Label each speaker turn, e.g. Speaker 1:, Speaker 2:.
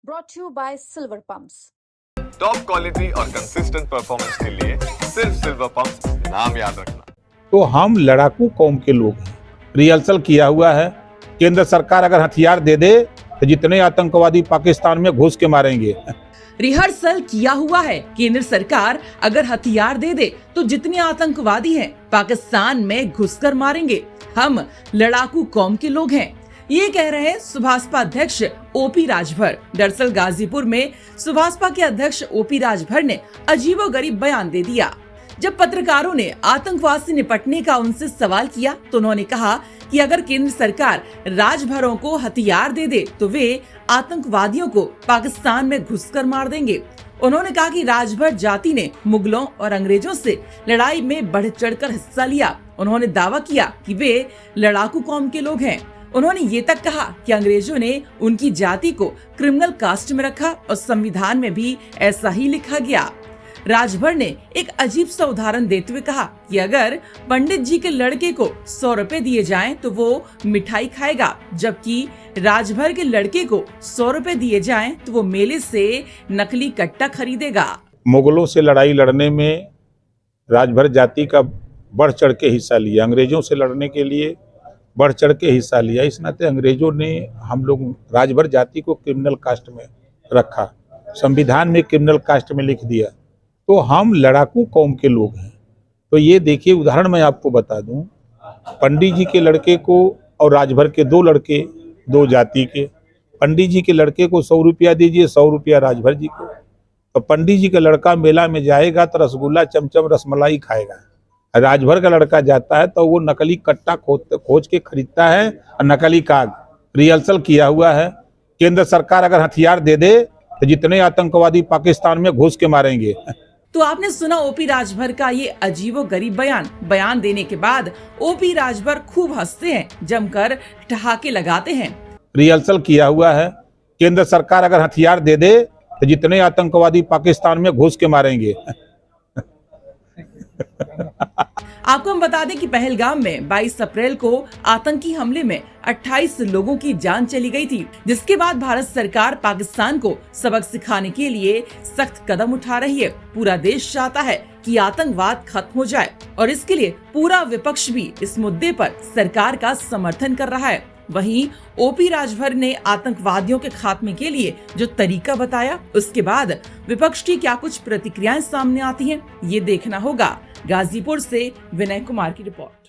Speaker 1: brought to you by Silver Pumps.
Speaker 2: Top quality और consistent performance के लिए सिर्फ सिल्वर पंप्स नाम याद रखना।
Speaker 3: तो हम लड़ाकू कौम के लोग हैं। रिहर्सल किया हुआ है। केंद्र सरकार अगर हथियार दे दे तो जितने आतंकवादी पाकिस्तान में घुस के मारेंगे।
Speaker 4: रिहर्सल किया हुआ है। केंद्र सरकार अगर हथियार दे दे तो जितने आतंकवादी हैं पाकिस्तान में घुसकर मारेंगे। हम लड़ाकू कौम के लोग हैं, ये कह रहे हैं सुभाषपा अध्यक्ष ओपी राजभर। दरअसल गाजीपुर में सुभाषपा के अध्यक्ष ओपी राजभर ने अजीबोगरीब बयान दे दिया। जब पत्रकारों ने आतंकवाद से निपटने का उनसे सवाल किया तो उन्होंने कहा कि अगर केंद्र सरकार राजभरों को हथियार दे दे तो वे आतंकवादियों को पाकिस्तान में घुसकर मार देंगे। उन्होंने कहा कि राजभर जाति ने मुगलों और अंग्रेजों से लड़ाई में बढ़ चढ़कर हिस्सा लिया। उन्होंने दावा किया कि वे लड़ाकू कौम के लोग हैं। उन्होंने ये तक कहा कि अंग्रेजों ने उनकी जाति को क्रिमिनल कास्ट में रखा और संविधान में भी ऐसा ही लिखा गया। राजभर ने एक अजीब सा उदाहरण देते हुए कहा कि अगर पंडित जी के लड़के को 100 रुपए दिए जाएं तो वो मिठाई खाएगा, जबकि राजभर के लड़के को 100 रुपए दिए जाएं तो वो मेले से नकली कट्टा खरीदेगा।
Speaker 3: मुगलों से लड़ाई लड़ने में राजभर जाति का बढ़ चढ़ के हिस्सा लिया। अंग्रेजों से लड़ने के लिए बढ़ चढ़ के हिस्सा लिया। इस नाते अंग्रेजों ने हम लोग राजभर जाति को क्रिमिनल कास्ट में रखा, संविधान में क्रिमिनल कास्ट में लिख दिया। तो हम लड़ाकू कौम के लोग हैं। तो ये देखिए, उदाहरण मैं आपको बता दूं, पंडित जी के लड़के को और राजभर के दो लड़के, दो जाति के, पंडित जी के लड़के को 100 रुपया दीजिए, 100 रुपया राजभर जी को। तो पंडित जी का लड़का मेला में जाएगा तो रसगुल्ला, चमचम, रसमलाई खाएगा। राजभर का लड़का जाता है तो वो नकली कट्टा खोज के खरीदता है और नकली काग। रिहर्सल किया हुआ है। केंद्र सरकार अगर हथियार दे दे तो जितने आतंकवादी पाकिस्तान में घुस के मारेंगे।
Speaker 4: तो आपने सुना ओपी राजभर का ये अजीबोगरीब बयान देने के बाद ओपी राजभर खूब हंसते हैं, जमकर ठहाके लगाते हैं।
Speaker 3: रिहर्सल किया हुआ है। केंद्र सरकार अगर हथियार दे दे तो जितने आतंकवादी पाकिस्तान में घुस के मारेंगे।
Speaker 4: आपको हम बता दें कि पहलगाम में 22 अप्रैल को आतंकी हमले में 28 लोगों की जान चली गई थी, जिसके बाद भारत सरकार पाकिस्तान को सबक सिखाने के लिए सख्त कदम उठा रही है। पूरा देश चाहता है कि आतंकवाद खत्म हो जाए और इसके लिए पूरा विपक्ष भी इस मुद्दे पर सरकार का समर्थन कर रहा है। वहीं ओपी राजभर ने आतंकवादियों के खात्मे के लिए जो तरीका बताया, उसके बाद विपक्ष की क्या कुछ प्रतिक्रियाएं सामने आती हैं, ये देखना होगा। गाजीपुर से विनय कुमार की रिपोर्ट।